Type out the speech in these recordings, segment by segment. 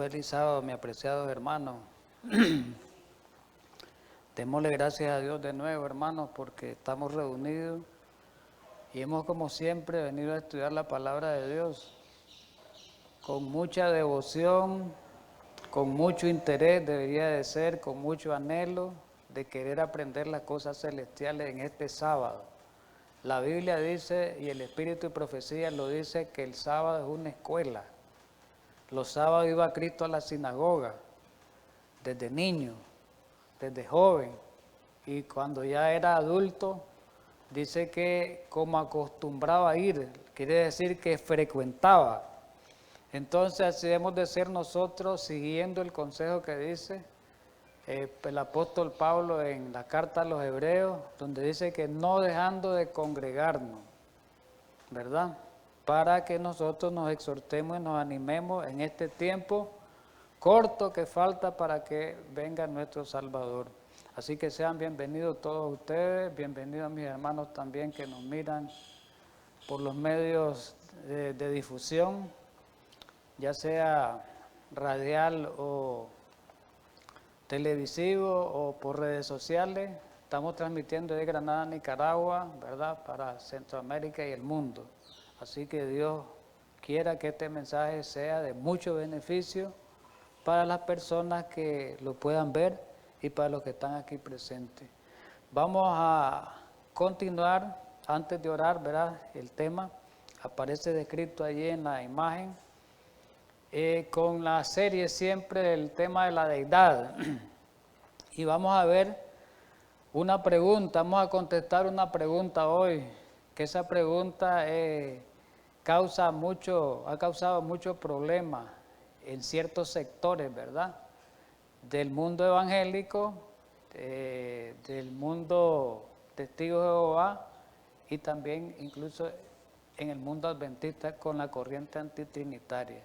Feliz sábado, mi apreciado hermano. Démosle gracias a Dios de nuevo, hermanos, porque estamos reunidos y hemos, como siempre, venido a estudiar la palabra de Dios con mucha devoción, con mucho interés, debería de ser, con mucho anhelo de querer aprender las cosas celestiales en este sábado. La Biblia dice, y el Espíritu y Profecía lo dice, que el sábado es una escuela. Los sábados iba Cristo a la sinagoga, desde niño, desde joven, y cuando ya era adulto, dice que como acostumbraba a ir, quiere decir que frecuentaba. Entonces así debemos de ser nosotros, siguiendo el consejo que dice el apóstol Pablo en la carta a los Hebreos, donde dice que no dejando de congregarnos, ¿verdad? Para que nosotros nos exhortemos y nos animemos en este tiempo corto que falta para que venga nuestro Salvador. Así que sean bienvenidos todos ustedes, bienvenidos a mis hermanos también que nos miran por los medios de difusión, ya sea radial o televisivo o por redes sociales. Estamos transmitiendo de Granada, Nicaragua, ¿verdad?, para Centroamérica y el mundo. Así que Dios quiera que este mensaje sea de mucho beneficio para las personas que lo puedan ver y para los que están aquí presentes. Vamos a continuar, antes de orar, ¿verdad? El tema aparece descrito allí en la imagen, con la serie siempre el tema de la deidad. Y vamos a ver una pregunta, vamos a contestar una pregunta hoy, que esa pregunta ha causado muchos problemas en ciertos sectores, ¿verdad?, del mundo evangélico, del mundo testigo de Jehová y también incluso en el mundo adventista con la corriente antitrinitaria.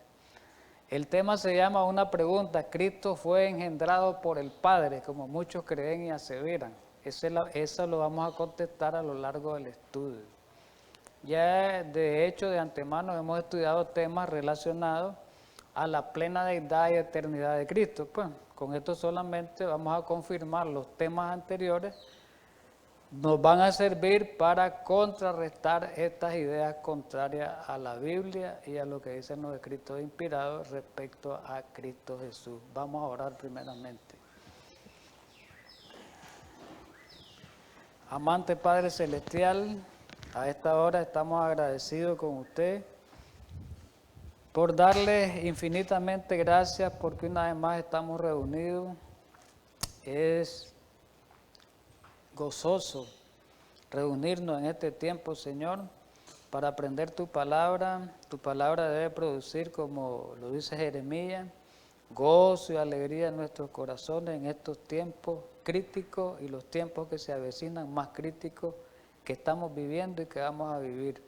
El tema se llama una pregunta: ¿Cristo fue engendrado por el Padre, como muchos creen y aseveran? Eso lo vamos a contestar a lo largo del estudio. Ya de hecho de antemano hemos estudiado temas relacionados a la plena deidad y eternidad de Cristo. Pues con esto solamente vamos a confirmar los temas anteriores. Nos van a servir para contrarrestar estas ideas contrarias a la Biblia y a lo que dicen los escritos inspirados respecto a Cristo Jesús. Vamos a orar primeramente. Amante Padre Celestial, a esta hora estamos agradecidos con usted por darle infinitamente gracias porque una vez más estamos reunidos. Es gozoso reunirnos en este tiempo, Señor, para aprender tu palabra. Tu palabra debe producir, como lo dice Jeremías, gozo y alegría en nuestros corazones en estos tiempos críticos y los tiempos que se avecinan más críticos que estamos viviendo y que vamos a vivir.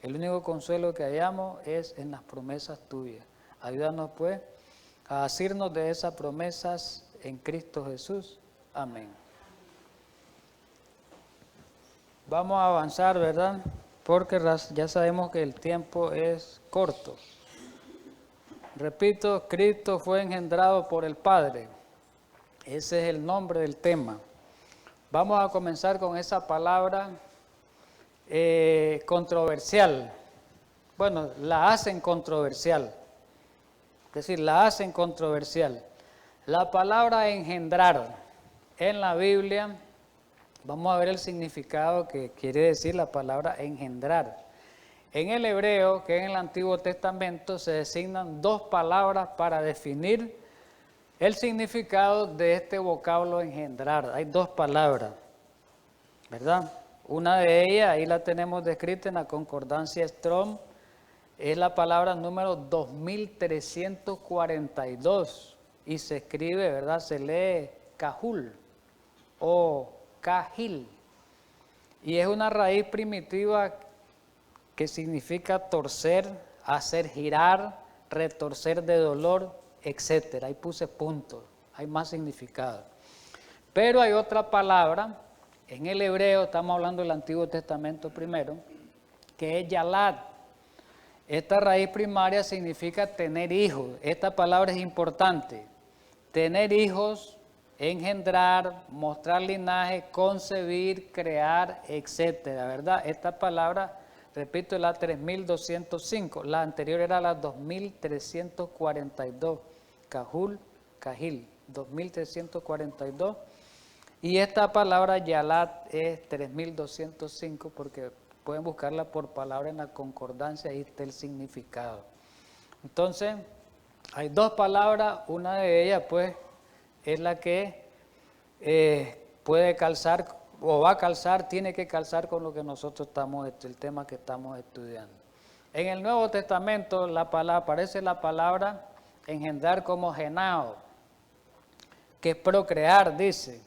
El único consuelo que hallamos es en las promesas tuyas. Ayúdanos pues a asirnos de esas promesas en Cristo Jesús. Amén. Vamos a avanzar, ¿verdad? Porque ya sabemos que el tiempo es corto. Repito, Cristo fue engendrado por el Padre. Ese es el nombre del tema. Vamos a comenzar con esa palabra controversial. Bueno, la hacen controversial. Es decir, la hacen controversial. La palabra engendrar en la Biblia, vamos a ver el significado que quiere decir la palabra engendrar. En el hebreo, que en el Antiguo Testamento, se designan dos palabras para definir el significado de este vocablo engendrar. Hay dos palabras, ¿verdad? Una de ellas, ahí la tenemos descrita en la concordancia Strong, es la palabra número 2342 y se escribe, ¿verdad? Se lee cajul o cajil y es una raíz primitiva que significa torcer, hacer girar, retorcer de dolor, etcétera. Ahí puse puntos, hay más significado. Pero hay otra palabra, en el hebreo, estamos hablando del Antiguo Testamento primero, que es yalad. Esta raíz primaria significa tener hijos. Esta palabra es importante. Tener hijos, engendrar, mostrar linaje, concebir, crear, etcétera, ¿verdad? Esta palabra, repito, es la 3205. La anterior era la 2342. Cajil, 2342. Y esta palabra Yalat es 3205 porque pueden buscarla por palabra en la concordancia, ahí está el significado. Entonces, hay dos palabras, una de ellas pues es la que puede calzar o va a calzar, tiene que calzar con lo que nosotros estamos, el tema que estamos estudiando. En el Nuevo Testamento aparece la palabra engendrar como genao, que es procrear, dice.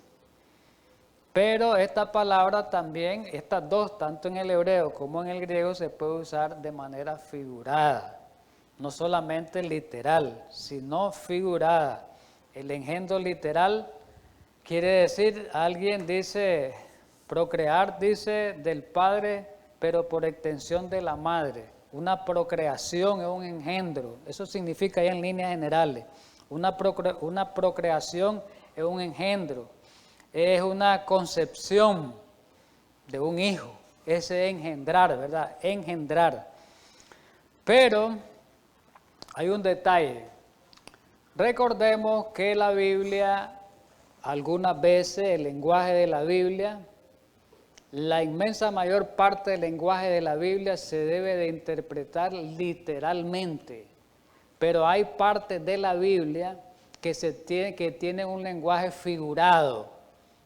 Pero esta palabra también, estas dos, tanto en el hebreo como en el griego, se puede usar de manera figurada. No solamente literal, sino figurada. El engendro literal quiere decir, alguien dice, procrear, dice, del padre, pero por extensión de la madre. Una procreación es un engendro. Eso significa ya en líneas generales. Una procreación es un engendro. Es una concepción de un hijo, ese engendrar, ¿verdad? Engendrar. Pero hay un detalle. Recordemos que la Biblia, algunas veces el lenguaje de la Biblia, la inmensa mayor parte del lenguaje de la Biblia se debe de interpretar literalmente. Pero hay partes de la Biblia que tienen un lenguaje figurado.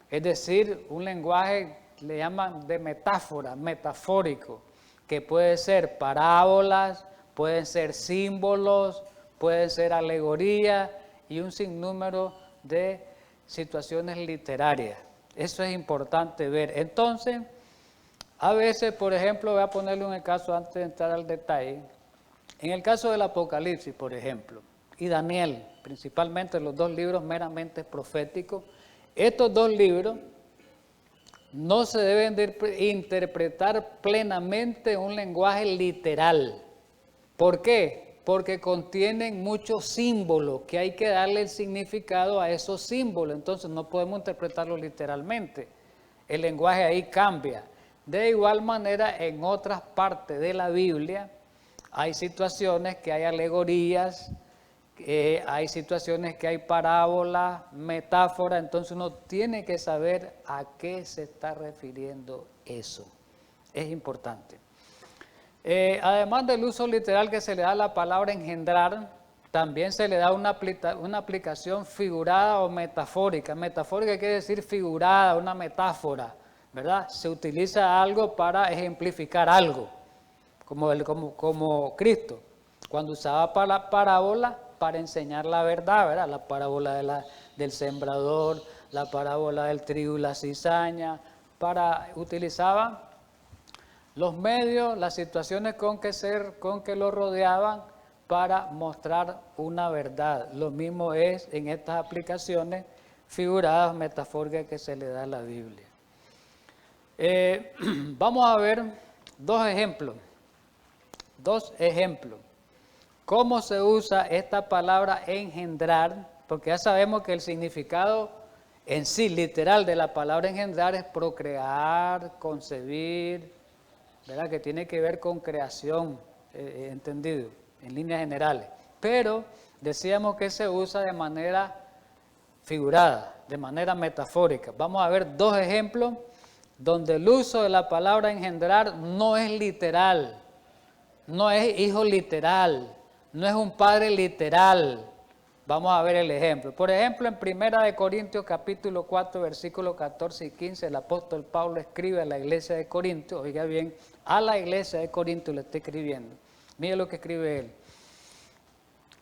Es decir, un lenguaje, le llaman de metáfora, metafórico, que puede ser parábolas, pueden ser símbolos, pueden ser alegorías y un sinnúmero de situaciones literarias. Eso es importante ver. Entonces, a veces, por ejemplo, voy a ponerle un caso antes de entrar al detalle. En el caso del Apocalipsis, por ejemplo, y Daniel, principalmente los dos libros meramente proféticos, estos dos libros no se deben de interpretar plenamente un lenguaje literal. ¿Por qué? Porque contienen muchos símbolos que hay que darle el significado a esos símbolos. Entonces no podemos interpretarlo literalmente. El lenguaje ahí cambia. De igual manera, en otras partes de la Biblia hay situaciones que hay alegorías, hay situaciones que hay parábolas, metáforas, entonces uno tiene que saber a qué se está refiriendo eso. Es importante. Además del uso literal que se le da a la palabra engendrar, también se le da una aplicación figurada o metafórica. Metafórica quiere decir figurada, una metáfora, ¿verdad? Se utiliza algo para ejemplificar algo, como Cristo, cuando usaba parábola para enseñar la verdad, ¿verdad? La parábola del sembrador, la parábola del trigo y la cizaña, utilizaba los medios, las situaciones con que lo rodeaban para mostrar una verdad. Lo mismo es en estas aplicaciones figuradas, metafóricas que se le da a la Biblia. Vamos a ver dos ejemplos. ¿Cómo se usa esta palabra engendrar? Porque ya sabemos que el significado en sí, literal, de la palabra engendrar es procrear, concebir, ¿verdad? Que tiene que ver con creación, entendido, en líneas generales. Pero decíamos que se usa de manera figurada, de manera metafórica. Vamos a ver dos ejemplos donde el uso de la palabra engendrar no es literal, no es hijo literal, no es un padre literal. Vamos a ver el ejemplo. Por ejemplo, en 1 Corintios capítulo 4, versículos 14 y 15, el apóstol Pablo escribe a la iglesia de Corintios, oiga bien, a la iglesia de Corintios le está escribiendo. Mire lo que escribe él.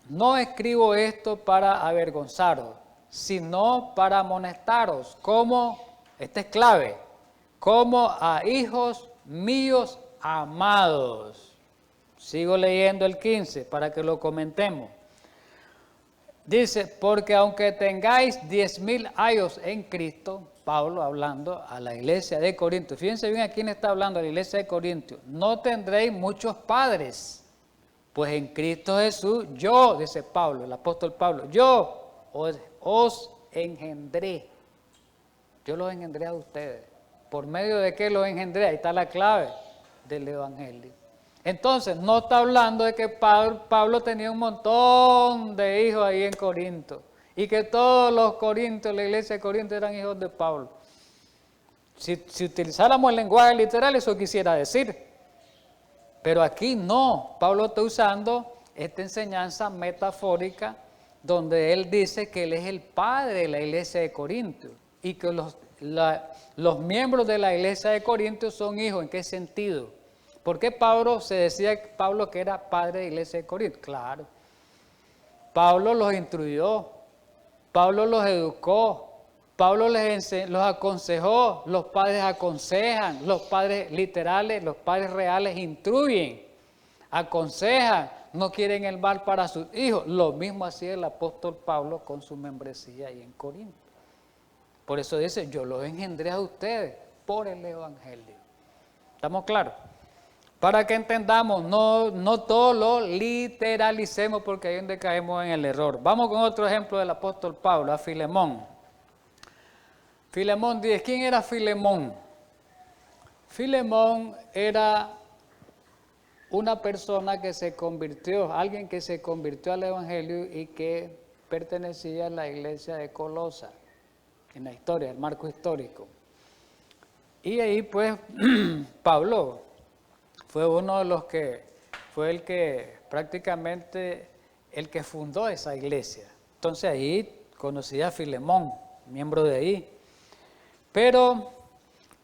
No escribo esto para avergonzaros, sino para amonestaros, esta es clave, como a hijos míos amados. Sigo leyendo el 15 para que lo comentemos. Dice, porque aunque tengáis 10,000 años en Cristo, Pablo hablando a la iglesia de Corintios, fíjense bien a quién está hablando, a la iglesia de Corintios, no tendréis muchos padres. Pues en Cristo Jesús, yo, dice Pablo, el apóstol Pablo, yo os engendré. Yo los engendré a ustedes. ¿Por medio de qué los engendré? Ahí está la clave del Evangelio. Entonces, no está hablando de que Pablo tenía un montón de hijos ahí en Corinto y que todos los corintios, la iglesia de Corinto, eran hijos de Pablo. Si utilizáramos el lenguaje literal, eso quisiera decir. Pero aquí no. Pablo está usando esta enseñanza metafórica donde él dice que él es el padre de la iglesia de Corinto y que los miembros de la iglesia de Corinto son hijos. ¿En qué sentido? ¿Por qué Pablo se decía que era padre de la iglesia de Corinto? Claro. Pablo los instruyó, Pablo los educó, Pablo los aconsejó. Los padres aconsejan, los padres literales, los padres reales instruyen, aconsejan, no quieren el mal para sus hijos. Lo mismo hacía el apóstol Pablo con su membresía ahí en Corinto. Por eso dice, yo los engendré a ustedes por el Evangelio. ¿Estamos claros? Para que entendamos, no todo lo literalicemos porque ahí es donde caemos en el error. Vamos con otro ejemplo del apóstol Pablo, a Filemón. Filemón 10, ¿quién era Filemón? Filemón era una persona que se convirtió, alguien que se convirtió al Evangelio y que pertenecía a la iglesia de Colosa, en la historia, el marco histórico. Y ahí pues Pablo fue uno de los que, fue el que prácticamente, el que fundó esa iglesia. Entonces ahí conocí a Filemón, miembro de ahí. Pero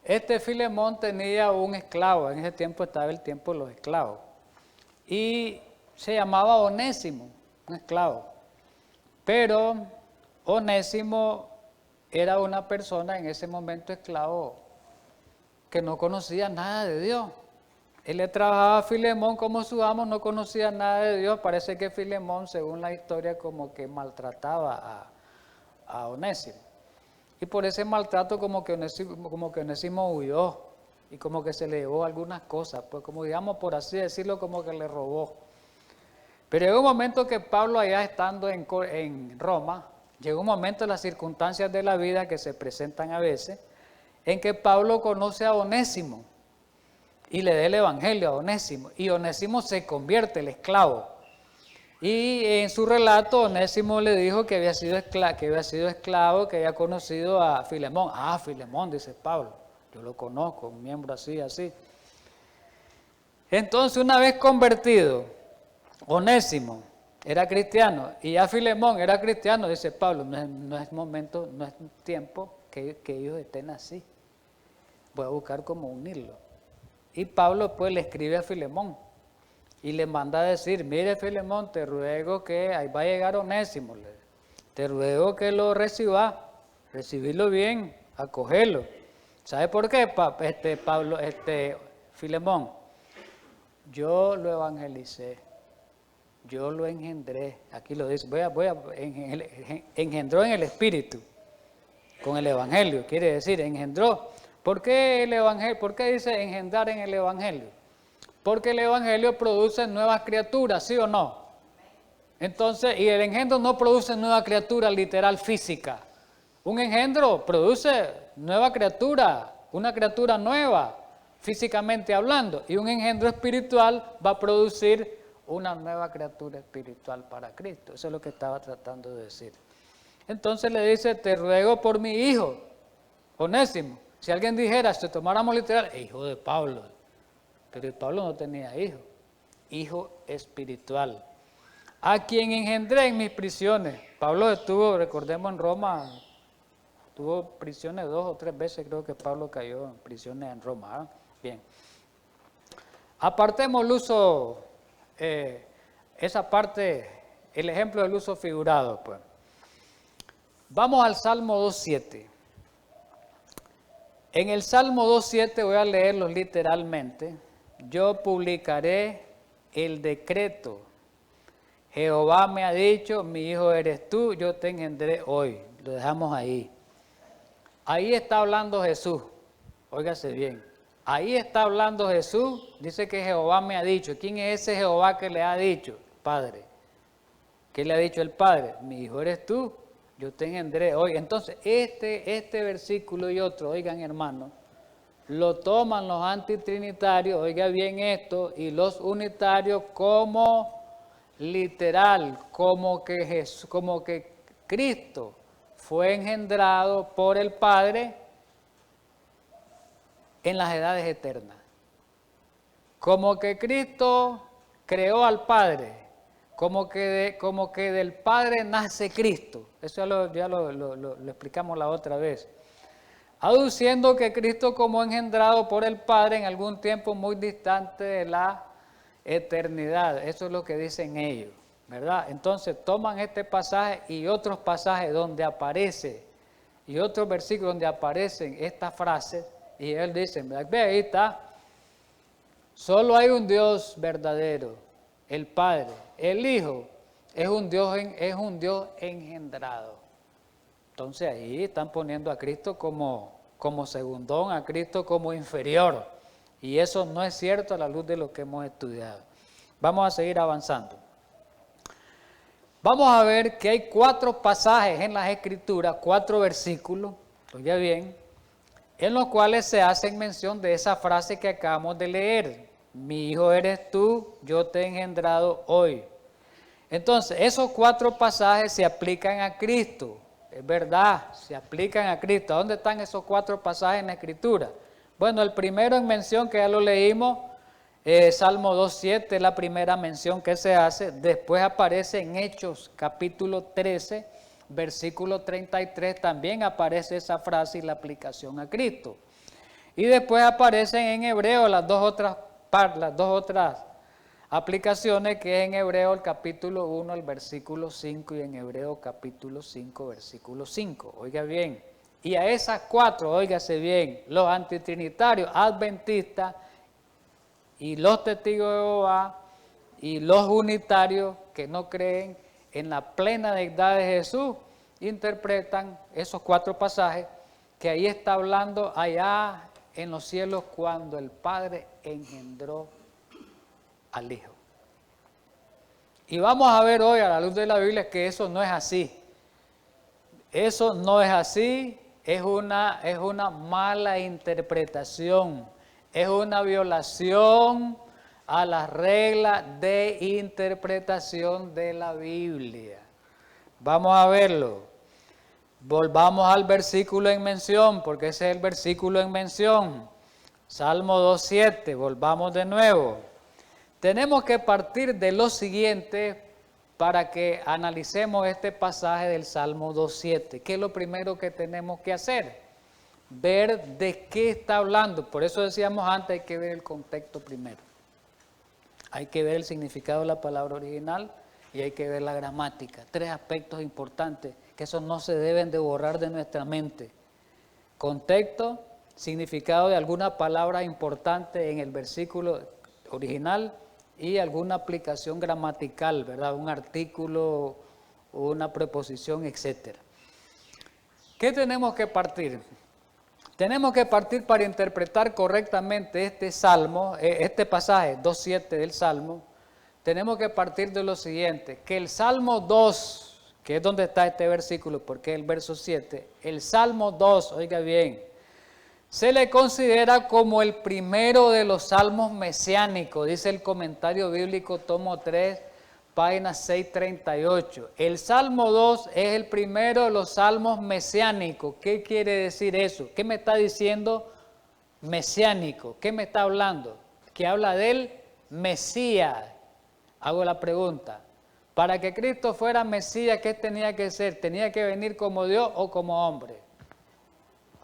este Filemón tenía un esclavo, en ese tiempo estaba el tiempo de los esclavos. Y se llamaba Onésimo, un esclavo. Pero Onésimo era una persona en ese momento esclavo que no conocía nada de Dios. Él le trabajaba a Filemón como su amo, no conocía nada de Dios. Parece que Filemón, según la historia, como que maltrataba a Onésimo. Y por ese maltrato como que Onésimo huyó y como que se le llevó algunas cosas, pues como digamos por así decirlo, como que le robó. Pero llegó un momento que Pablo allá estando en Roma, llegó un momento en las circunstancias de la vida que se presentan a veces, en que Pablo conoce a Onésimo y le da el evangelio a Onésimo, y Onésimo se convierte el esclavo. Y en su relato Onésimo le dijo que había sido esclavo, que había conocido a Filemón. Ah, Filemón, dice Pablo, yo lo conozco, un miembro así, así. Entonces, una vez convertido, Onésimo era cristiano y ya Filemón era cristiano, dice Pablo, no es momento, no es tiempo que ellos estén así. Voy a buscar cómo unirlo. Y Pablo pues le escribe a Filemón y le manda a decir, mire Filemón, te ruego que ahí va a llegar Onésimo, te ruego que lo recibirlo bien, acogerlo. ¿Sabe por qué, Filemón? Yo lo evangelicé, yo lo engendré, aquí lo dice, engendró en el Espíritu, con el Evangelio, quiere decir, engendró. ¿Por qué el Evangelio? ¿Por qué dice engendrar en el Evangelio? Porque el Evangelio produce nuevas criaturas, ¿sí o no? Entonces, y el engendro no produce nueva criatura literal física. Un engendro produce nueva criatura, una criatura nueva, físicamente hablando. Y un engendro espiritual va a producir una nueva criatura espiritual para Cristo. Eso es lo que estaba tratando de decir. Entonces le dice, te ruego por mi hijo, Onésimo. Si alguien dijera, si tomáramos literal, hijo de Pablo. Pero Pablo no tenía hijo espiritual. A quien engendré en mis prisiones. Pablo estuvo, recordemos en Roma, tuvo prisiones 2 o 3 veces, creo que Pablo cayó en prisiones en Roma. ¿Eh? Bien. Apartemos el uso, esa parte, el ejemplo del uso figurado. Pues. Vamos al Salmo 2.7. En el Salmo 2.7 voy a leerlo literalmente. Yo publicaré el decreto. Jehová me ha dicho, mi hijo eres tú, yo te engendré hoy. Lo dejamos ahí. Ahí está hablando Jesús. Óigase bien. Ahí está hablando Jesús, dice que Jehová me ha dicho. ¿Quién es ese Jehová que le ha dicho? Padre. ¿Qué le ha dicho el Padre? Mi hijo eres tú, yo te engendré hoy. Entonces, este versículo y otro, oigan hermanos, lo toman los antitrinitarios, oiga bien esto, y los unitarios como literal, como que Cristo fue engendrado por el Padre en las edades eternas. Como que Cristo creó al Padre, como que del Padre nace Cristo. Eso ya lo explicamos la otra vez. Aduciendo que Cristo como engendrado por el Padre en algún tiempo muy distante de la eternidad. Eso es lo que dicen ellos, ¿verdad? Entonces toman este pasaje y otros pasajes donde aparece, y otros versículos donde aparecen estas frases, y él dice, ve ahí está, solo hay un Dios verdadero, el Padre. El Hijo es un Dios engendrado. Entonces ahí están poniendo a Cristo como segundón, a Cristo como inferior. Y eso no es cierto a la luz de lo que hemos estudiado. Vamos a seguir avanzando. Vamos a ver que hay 4 pasajes en las Escrituras, 4 versículos, oiga bien, en los cuales se hace mención de esa frase que acabamos de leer. Mi hijo eres tú, yo te he engendrado hoy. Entonces, esos 4 pasajes se aplican a Cristo. Es verdad, se aplican a Cristo. ¿Dónde están esos 4 pasajes en la Escritura? Bueno, el primero en mención, que ya lo leímos, Salmo 2.7 es la primera mención que se hace. Después aparece en Hechos capítulo 13, versículo 33, también aparece esa frase y la aplicación a Cristo. Y después aparecen en Hebreo las dos otras aplicaciones, que es en Hebreo el capítulo 1, el versículo 5, y en Hebreo capítulo 5, versículo 5. Oiga bien, y a esas 4, óigase bien, los antitrinitarios, adventistas, y los testigos de Jehová, y los unitarios que no creen en la plena deidad de Jesús, interpretan esos 4 pasajes, que ahí está hablando allá en los cielos cuando el Padre engendró al Hijo. Y vamos a ver hoy a la luz de la Biblia que eso no es así. Eso no es así, es una mala interpretación, es una violación a las reglas de interpretación de la Biblia. Vamos a verlo. Volvamos al versículo en mención, porque ese es el versículo en mención. Salmo 2.7, volvamos de nuevo. Tenemos que partir de lo siguiente para que analicemos este pasaje del Salmo 2.7. ¿Qué es lo primero que tenemos que hacer? Ver de qué está hablando. Por eso decíamos antes, hay que ver el contexto primero. Hay que ver el significado de la palabra original y hay que ver la gramática. 3 aspectos importantes que esos no se deben de borrar de nuestra mente. Contexto, significado de alguna palabra importante en el versículo original y alguna aplicación gramatical, ¿verdad? Un artículo, una preposición, etc. ¿Qué tenemos que partir? Tenemos que partir para interpretar correctamente este salmo, este pasaje 2.7 del Salmo. Tenemos que partir de lo siguiente, que el Salmo 2, que es donde está este versículo, porque es el verso 7, el Salmo 2, oiga bien, se le considera como el primero de los salmos mesiánicos, dice el comentario bíblico, tomo 3, página 638. El Salmo 2 es el primero de los salmos mesiánicos. ¿Qué quiere decir eso? ¿Qué me está diciendo mesiánico? ¿Qué me está hablando? Que habla del Mesías. Hago la pregunta. Para que Cristo fuera Mesías, ¿qué tenía que ser? ¿Tenía que venir como Dios o como hombre?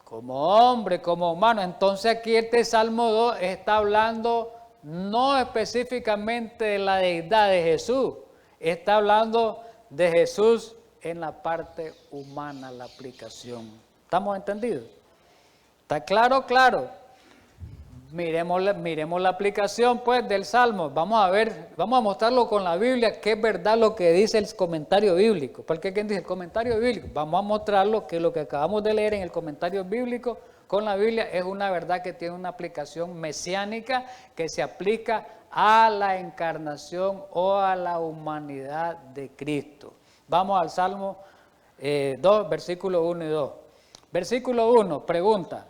Como hombre, como humano. Entonces aquí este Salmo 2 está hablando no específicamente de la deidad de Jesús, está hablando de Jesús en la parte humana, la aplicación. ¿Estamos entendidos? ¿Está claro? Claro. Miremos la aplicación pues del Salmo. Vamos a ver, vamos a mostrarlo con la Biblia, que es verdad lo que dice el comentario bíblico. Porque ¿quién dice el comentario bíblico? Vamos a mostrarlo, que lo que acabamos de leer en el comentario bíblico con la Biblia es una verdad que tiene una aplicación mesiánica que se aplica a la encarnación o a la humanidad de Cristo. Vamos al Salmo 2, versículo 1 y 2. Versículo 1, pregunta: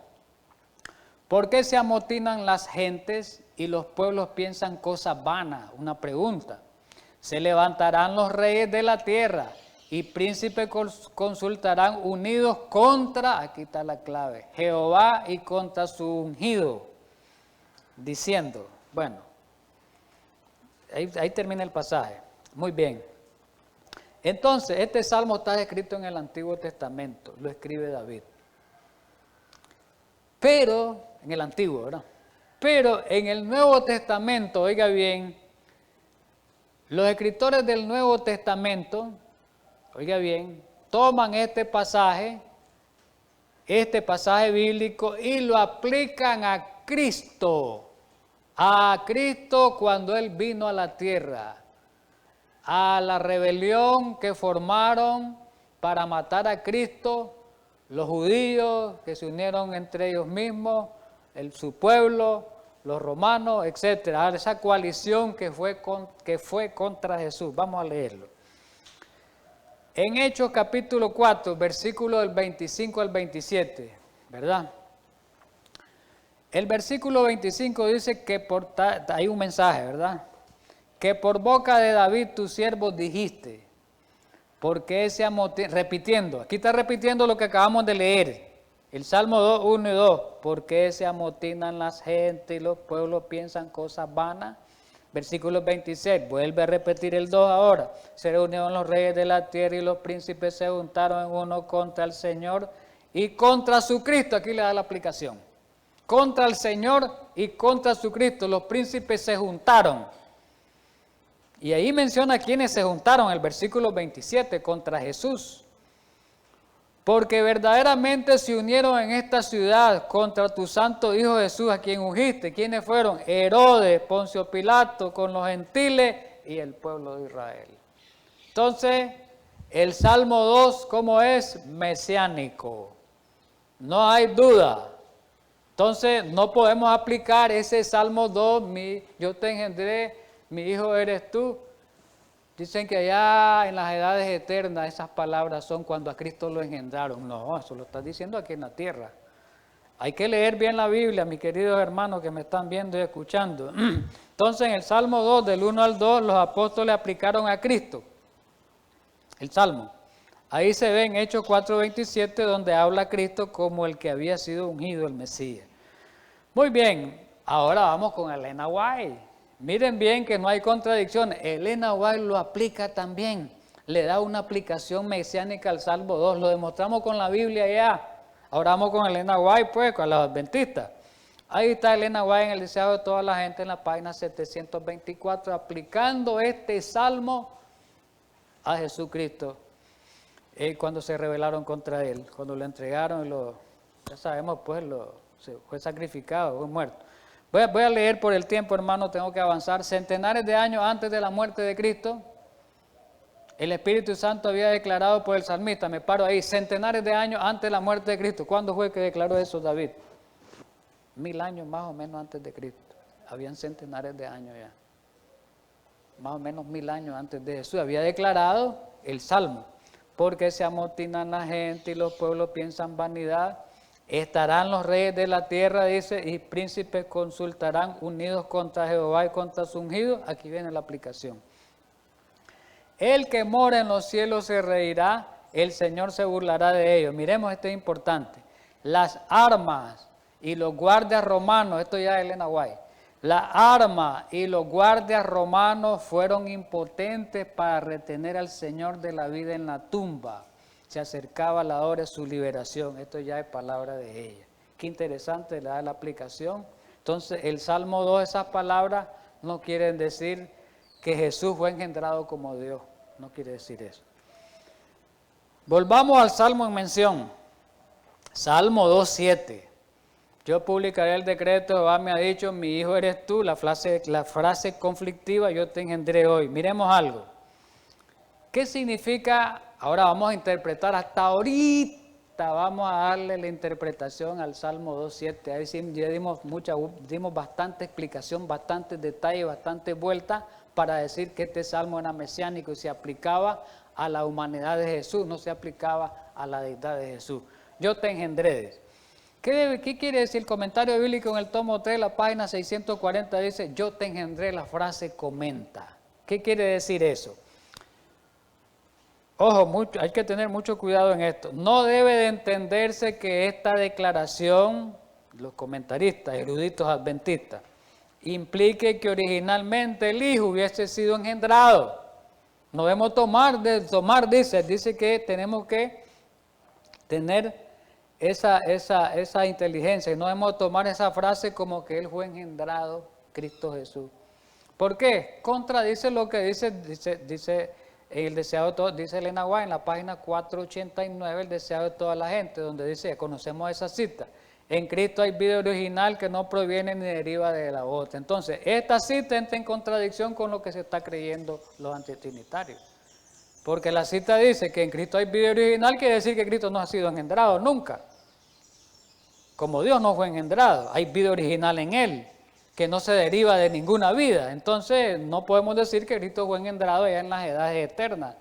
¿por qué se amotinan las gentes y los pueblos piensan cosas vanas? Una pregunta. Se levantarán los reyes de la tierra y príncipes consultarán unidos contra, aquí está la clave, Jehová y contra su ungido, diciendo, bueno, ahí termina el pasaje. Muy bien. Entonces, este salmo está escrito en el Antiguo Testamento, lo escribe David. Pero, en el Antiguo, ¿verdad? Pero en el Nuevo Testamento, oiga bien, los escritores del Nuevo Testamento, oiga bien, toman este pasaje bíblico y lo aplican a Cristo cuando Él vino a la tierra, a la rebelión que formaron para matar a Cristo, los judíos que se unieron entre ellos mismos, su pueblo, los romanos, etcétera, esa coalición que fue contra Jesús. Vamos a leerlo. En Hechos capítulo 4, versículo del 25 al 27, ¿verdad? El versículo 25 dice que hay un mensaje, ¿verdad? Que por boca de David tu siervo dijiste, porque ese repitiendo, aquí está repitiendo lo que acabamos de leer, el Salmo 2, 1 y 2, porque se amotinan las gentes y los pueblos piensan cosas vanas. Versículo 26, vuelve a repetir el 2 ahora. Se reunieron los reyes de la tierra y los príncipes se juntaron en uno contra el Señor y contra su Cristo. Aquí le da la aplicación. Contra el Señor y contra su Cristo. Los príncipes se juntaron. Y ahí menciona quiénes se juntaron, el versículo 27, contra Jesús. Porque verdaderamente se unieron en esta ciudad contra tu santo Hijo Jesús, a quien ungiste. ¿Quiénes fueron? Herodes, Poncio Pilato, con los gentiles y el pueblo de Israel. Entonces, el Salmo 2, ¿cómo es? Mesiánico. No hay duda. Entonces, no podemos aplicar ese Salmo 2, yo te engendré, mi hijo eres tú. Dicen que allá en las edades eternas esas palabras son cuando a Cristo lo engendraron. No, eso lo está diciendo aquí en la tierra. Hay que leer bien la Biblia, mis queridos hermanos que me están viendo y escuchando. Entonces en el Salmo 2, del 1 al 2, los apóstoles aplicaron a Cristo. El Salmo. Ahí se ve en Hechos 4:27 donde habla Cristo como el que había sido ungido, el Mesías. Muy bien, ahora vamos con Elena White. Miren bien que no hay contradicción. Elena White lo aplica también. Le da una aplicación mesiánica al Salmo 2. Lo demostramos con la Biblia ya. Ahora vamos con Elena White, pues, con los adventistas. Ahí está Elena White en el deseado de toda la gente en la página 724, aplicando este Salmo a Jesucristo. Cuando se rebelaron contra Él, cuando lo entregaron, ya sabemos, pues, fue sacrificado, fue muerto. Voy a leer por el tiempo, hermano, tengo que avanzar. Centenares de años antes de la muerte de Cristo, el Espíritu Santo había declarado por el salmista, me paro ahí, centenares de años antes de la muerte de Cristo. ¿Cuándo fue que declaró eso David? 1000 años más o menos antes de Cristo. Habían centenares de años ya. Más o menos 1000 años antes de Jesús. Había declarado el Salmo. Porque se amotinan la gente y los pueblos piensan vanidad. Estarán los reyes de la tierra, dice, y príncipes consultarán unidos contra Jehová y contra su ungido. Aquí viene la aplicación. El que mora en los cielos se reirá, el Señor se burlará de ellos. Miremos, esto es importante. Las armas y los guardias romanos, esto ya es Elena White, las armas y los guardias romanos fueron impotentes para retener al Señor de la vida en la tumba. Se acercaba la hora de su liberación. Esto ya es palabra de ella. Qué interesante, le da la aplicación. Entonces, el Salmo 2, esas palabras no quieren decir que Jesús fue engendrado como Dios. No quiere decir eso. Volvamos al Salmo en mención. Salmo 2:7. Yo publicaré el decreto, Jehová me ha dicho, mi hijo eres tú. La frase conflictiva, yo te engendré hoy. Miremos algo. ¿Qué significa? Ahora vamos a interpretar hasta ahorita vamos a darle la interpretación al Salmo 2.7. Ahí sí ya dimos bastante explicación, bastante detalle, bastante vuelta para decir que este salmo era mesiánico y se aplicaba a la humanidad de Jesús, no se aplicaba a la deidad de Jesús. Yo te engendré. ¿Qué quiere decir el comentario bíblico en el tomo 3, la página 640? Dice, yo te engendré, la frase comenta. ¿Qué quiere decir eso? Ojo, hay que tener mucho cuidado en esto. No debe de entenderse que esta declaración, los comentaristas, eruditos adventistas, implique que originalmente el Hijo hubiese sido engendrado. No debemos dice que tenemos que tener esa inteligencia y no debemos tomar esa frase como que Él fue engendrado, Cristo Jesús. ¿Por qué? Contradice lo que dice el deseado, dice Elena White en la página 489, el deseado de toda la gente, donde dice, conocemos esa cita, en Cristo hay vida original que no proviene ni deriva de la otra. Entonces, esta cita entra en contradicción con lo que se está creyendo los antitrinitarios. Porque la cita dice que en Cristo hay vida original, quiere decir que Cristo no ha sido engendrado nunca. Como Dios no fue engendrado, hay vida original en Él, que no se deriva de ninguna vida. Entonces, no podemos decir que Cristo fue engendrado ya en las edades eternas,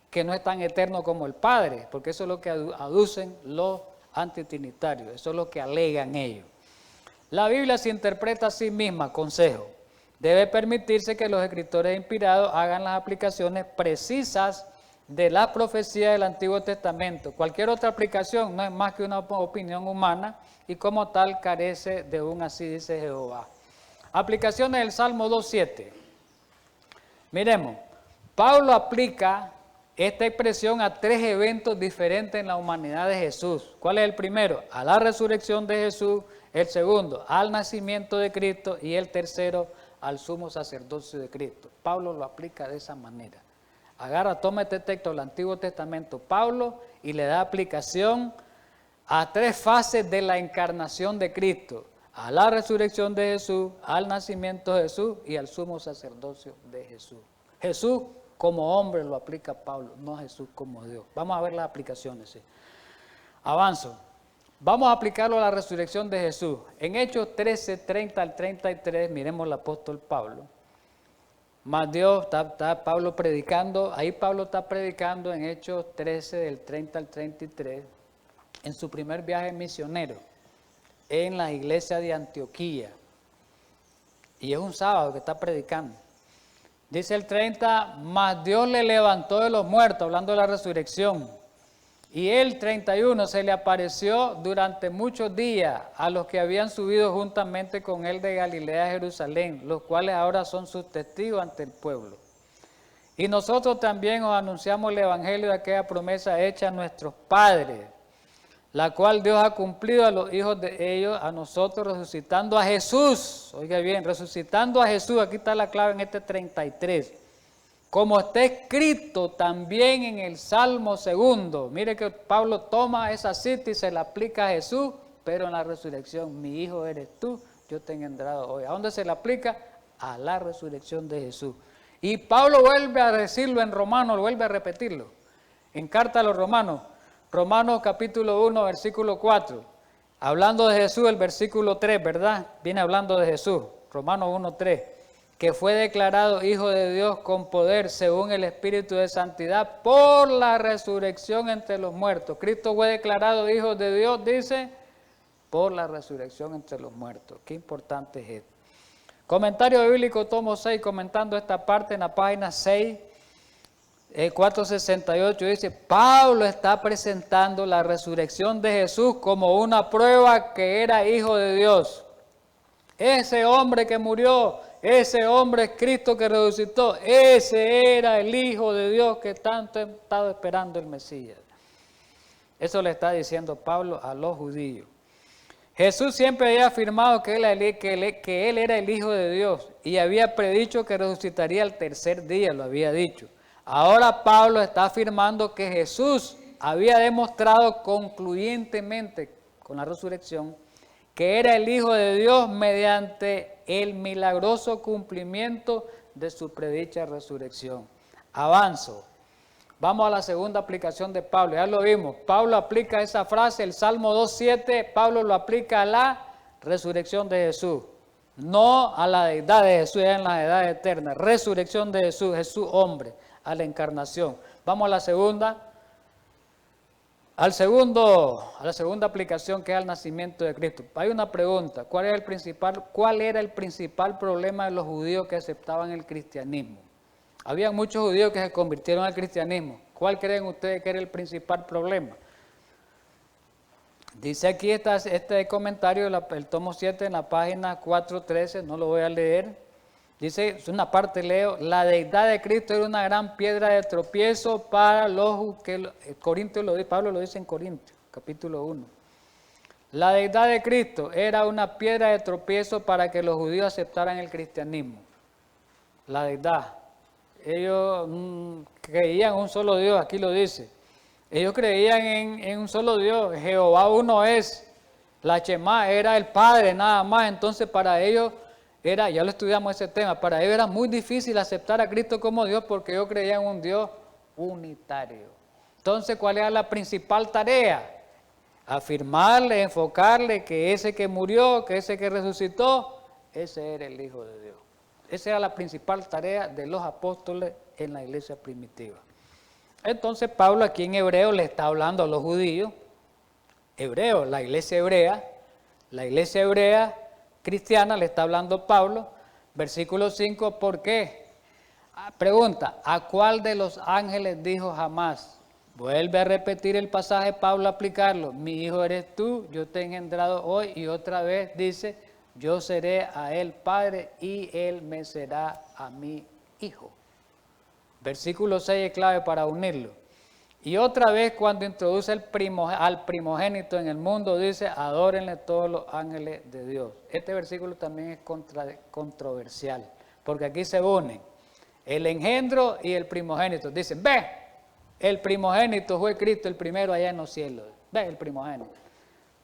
que no es tan eterno como el Padre, porque eso es lo que aducen los antitrinitarios, eso es lo que alegan ellos. La Biblia se interpreta a sí misma, consejo. Debe permitirse que los escritores inspirados hagan las aplicaciones precisas de la profecía del Antiguo Testamento. Cualquier otra aplicación no es más que una opinión humana y como tal carece de un así dice Jehová. Aplicaciones del Salmo 2.7. Miremos, Pablo aplica esta expresión a 3 eventos diferentes en la humanidad de Jesús. ¿Cuál es el primero? A la resurrección de Jesús. El segundo, al nacimiento de Cristo. Y el tercero, al sumo sacerdocio de Cristo. Pablo lo aplica de esa manera. Toma este texto del Antiguo Testamento, Pablo, y le da aplicación a 3 fases de la encarnación de Cristo. A la resurrección de Jesús, al nacimiento de Jesús y al sumo sacerdocio de Jesús. Jesús como hombre lo aplica Pablo, no Jesús como Dios. Vamos a ver las aplicaciones. ¿Sí? Avanzo. Vamos a aplicarlo a la resurrección de Jesús. En Hechos 13, 30 al 33, miremos al apóstol Pablo. Más Dios, está Pablo predicando, ahí Pablo está predicando en Hechos 13, del 30 al 33, en su primer viaje misionero, en la iglesia de Antioquía. Y es un sábado que está predicando. Dice el 30, mas Dios le levantó de los muertos, hablando de la resurrección. Y el 31 se le apareció durante muchos días a los que habían subido juntamente con él de Galilea a Jerusalén, los cuales ahora son sus testigos ante el pueblo. Y nosotros también os anunciamos el evangelio de aquella promesa hecha a nuestros padres, la cual Dios ha cumplido a los hijos de ellos, a nosotros resucitando a Jesús. Oiga bien, resucitando a Jesús, aquí está la clave en este 33. Como está escrito también en el Salmo 2. Mire que Pablo toma esa cita y se la aplica a Jesús, pero en la resurrección, mi hijo eres tú, yo te he engendrado hoy. ¿A dónde se le aplica? A la resurrección de Jesús. Y Pablo vuelve a decirlo en Romanos, vuelve a repetirlo. En carta a los Romanos, Romanos capítulo 1, versículo 4. Hablando de Jesús, el versículo 3, ¿verdad? Viene hablando de Jesús, Romanos 1, 3. Que fue declarado Hijo de Dios con poder según el Espíritu de Santidad por la resurrección entre los muertos. Cristo fue declarado Hijo de Dios, dice, por la resurrección entre los muertos. Qué importante es esto. Comentario bíblico, tomo 6, comentando esta parte en la página 6, 468, dice, Pablo está presentando la resurrección de Jesús como una prueba que era Hijo de Dios. Ese hombre que murió, ese hombre es Cristo que resucitó, ese era el Hijo de Dios que tanto ha estado esperando el Mesías. Eso le está diciendo Pablo a los judíos. Jesús siempre había afirmado que él era el Hijo de Dios y había predicho que resucitaría al tercer día, lo había dicho. Ahora Pablo está afirmando que Jesús había demostrado concluyentemente con la resurrección que era el Hijo de Dios mediante el milagroso cumplimiento de su predicha resurrección. Avanzo. Vamos a la segunda aplicación de Pablo, ya lo vimos. Pablo aplica esa frase, el Salmo 2.7, Pablo lo aplica a la resurrección de Jesús, no a la deidad de Jesús, ya en la edad eterna. Resurrección de Jesús, Jesús hombre, a la encarnación. Vamos a la segunda. A la segunda aplicación, que es el nacimiento de Cristo. Hay una pregunta, ¿cuál era el principal problema de los judíos que aceptaban el cristianismo? Había muchos judíos que se convirtieron al cristianismo. ¿Cuál creen ustedes que era el principal problema? Dice aquí este comentario, el tomo 7 en la página 413, no lo voy a leer. Dice, es una parte leo, la deidad de Cristo era una gran piedra de tropiezo para los que Pablo lo dice en Corintios, capítulo 1. La deidad de Cristo era una piedra de tropiezo para que los judíos aceptaran el cristianismo. La deidad. Ellos creían en un solo Dios, aquí lo dice. Ellos creían en un solo Dios, Jehová uno es. La Shema era el Padre nada más, entonces para ellos ya lo estudiamos ese tema, para ellos era muy difícil aceptar a Cristo como Dios porque ellos creían en un Dios unitario. Entonces, ¿cuál era la principal tarea? Afirmarle, enfocarle que ese que murió, que ese que resucitó, ese era el Hijo de Dios. Esa era la principal tarea de los apóstoles en la iglesia primitiva. Entonces, Pablo aquí en hebreo le está hablando a los judíos, hebreos, la iglesia hebrea cristiana, le está hablando Pablo, versículo 5, ¿por qué? Pregunta, ¿a cuál de los ángeles dijo jamás? Vuelve a repetir el pasaje Pablo a aplicarlo, mi hijo eres tú, yo te he engendrado hoy, y otra vez dice, yo seré a él padre y él me será a mí hijo. Versículo 6 es clave para unirlo. Y otra vez cuando introduce al primogénito en el mundo, dice, adórenle todos los ángeles de Dios. Este versículo también es controversial, porque aquí se unen el engendro y el primogénito. Dicen, ve, el primogénito fue Cristo, el primero allá en los cielos. Ve, el primogénito.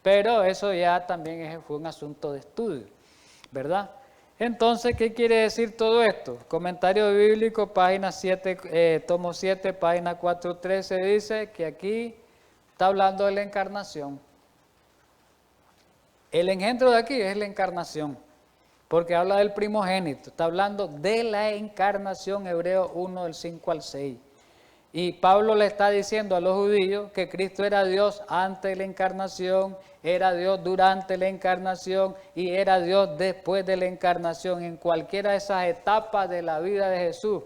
Pero eso ya también fue un asunto de estudio, ¿verdad? Entonces, ¿qué quiere decir todo esto? Comentario bíblico, página 7, tomo 7, página 413, dice que aquí está hablando de la encarnación. El engendro de aquí es la encarnación, porque habla del primogénito, está hablando de la encarnación, Hebreos 1, del 5 al 6. Y Pablo le está diciendo a los judíos que Cristo era Dios antes de la encarnación, era Dios durante la encarnación y era Dios después de la encarnación. En cualquiera de esas etapas de la vida de Jesús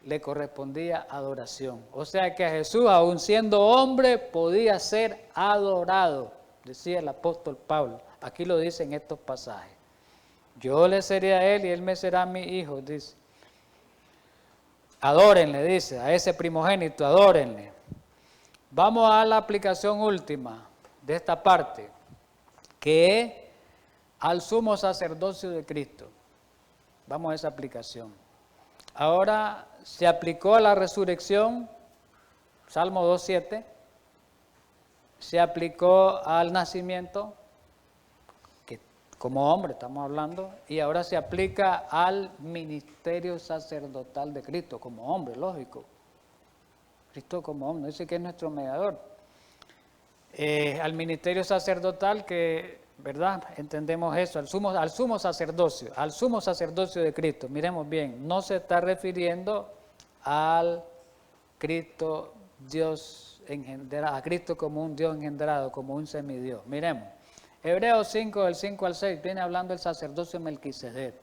le correspondía adoración. O sea que a Jesús, aun siendo hombre, podía ser adorado, decía el apóstol Pablo. Aquí lo dice en estos pasajes. Yo le seré a él y él me será mi hijo, dice. Adórenle, dice, a ese primogénito, adórenle. Vamos a la aplicación última de esta parte, que es al sumo sacerdocio de Cristo. Vamos a esa aplicación. Ahora se aplicó a la resurrección, Salmo 2.7, se aplicó al nacimiento, que como hombre estamos hablando, y ahora se aplica al ministerio sacerdotal de Cristo, como hombre, lógico. Cristo como hombre, dice que es nuestro mediador. Al ministerio sacerdotal que, ¿verdad? Entendemos eso, al sumo sacerdocio de Cristo. Miremos bien, no se está refiriendo al Cristo Dios engendrado, a Cristo como un Dios engendrado, como un semidios. Miremos, Hebreos 5, del 5 al 6, viene hablando del sacerdocio de Melquisedec.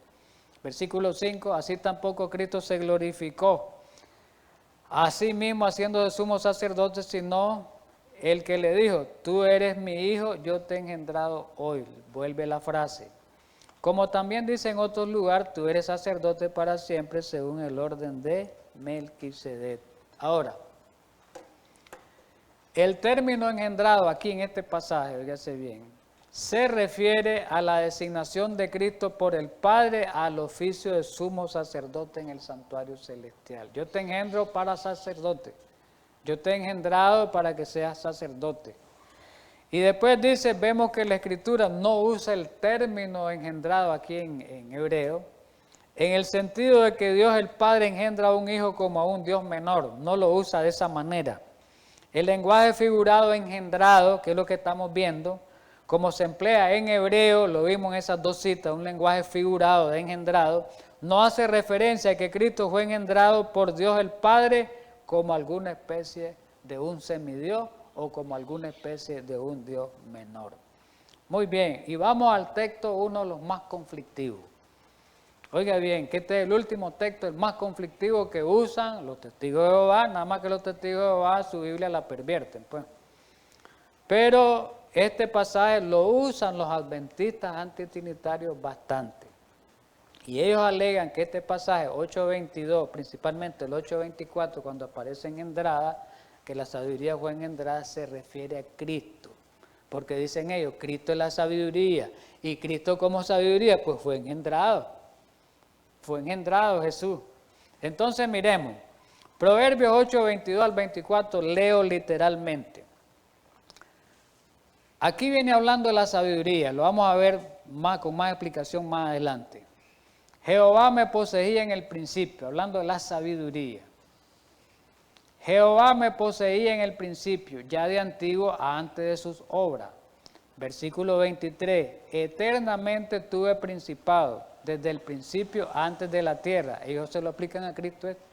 Versículo 5, así tampoco Cristo se glorificó, así mismo haciendo de sumo sacerdote, sino el que le dijo, tú eres mi hijo, yo te he engendrado hoy. Vuelve la frase. Como también dice en otro lugar, tú eres sacerdote para siempre según el orden de Melquisedec. Ahora, el término engendrado aquí en este pasaje, fíjese bien, se refiere a la designación de Cristo por el Padre al oficio de sumo sacerdote en el santuario celestial. Yo te engendro para sacerdote. Yo te he engendrado para que seas sacerdote. Y después dice, vemos que la Escritura no usa el término engendrado aquí en hebreo. en el sentido de que Dios el Padre engendra a un hijo como a un Dios menor, no lo usa de esa manera. El lenguaje figurado engendrado, que es lo que estamos viendo, como se emplea en hebreo, lo vimos en esas dos citas, un lenguaje figurado de engendrado, no hace referencia a que Cristo fue engendrado por Dios el Padre como alguna especie de un semidios o como alguna especie de un Dios menor. Muy bien, y vamos al texto, uno de los más conflictivos. Oiga bien, que este es el último texto, el más conflictivo que usan los testigos de Jehová, nada más que los testigos de Jehová su Biblia la pervierten, pues. Pero este pasaje lo usan los adventistas antitrinitarios bastante. Y ellos alegan que este pasaje 8.22, principalmente el 8.24, cuando aparece engendrada, que la sabiduría fue engendrada, se refiere a Cristo. Porque dicen ellos, Cristo es la sabiduría. Y Cristo como sabiduría, pues fue engendrado. Fue engendrado Jesús. Entonces miremos, Proverbios 8.22 al 24, leo literalmente. Aquí viene hablando de la sabiduría, lo vamos a ver con más explicación más adelante. Jehová me poseía en el principio, hablando de la sabiduría. Jehová me poseía en el principio, ya de antiguo, antes de sus obras. Versículo 23, eternamente tuve principado, desde el principio, antes de la tierra. Ellos se lo aplican a Cristo esto.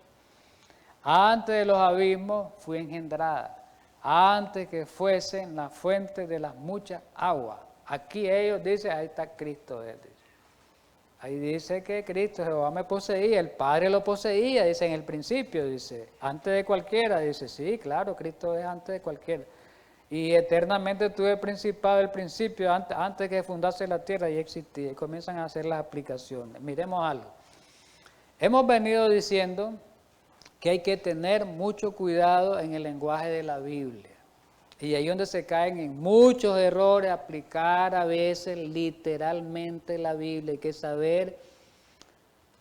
Antes de los abismos fui engendrada, antes que fuesen la fuente de las muchas aguas. Aquí ellos dicen, ahí está Cristo. Ahí dice que Cristo, Jehová me poseía, el Padre lo poseía, dice en el principio, dice, antes de cualquiera, dice, sí, claro, Cristo es antes de cualquiera. Y eternamente tuve principado el principio, antes que fundase la tierra y existía. Y comienzan a hacer las aplicaciones. Miremos algo. Hemos venido diciendo que hay que tener mucho cuidado en el lenguaje de la Biblia. Y ahí es donde se caen en muchos errores, aplicar a veces literalmente la Biblia. Hay que saber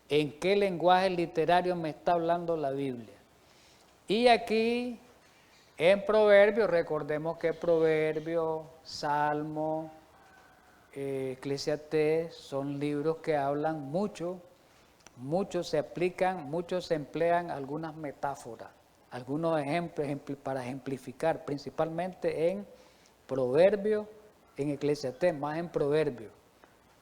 en qué lenguaje literario me está hablando la Biblia. Y aquí, en Proverbios, recordemos que Proverbios, Salmo, Eclesiastés son libros que hablan mucho se aplican, muchos se emplean algunas metáforas, algunos ejemplos para ejemplificar, principalmente en Proverbios, en Eclesiastés, más en Proverbios.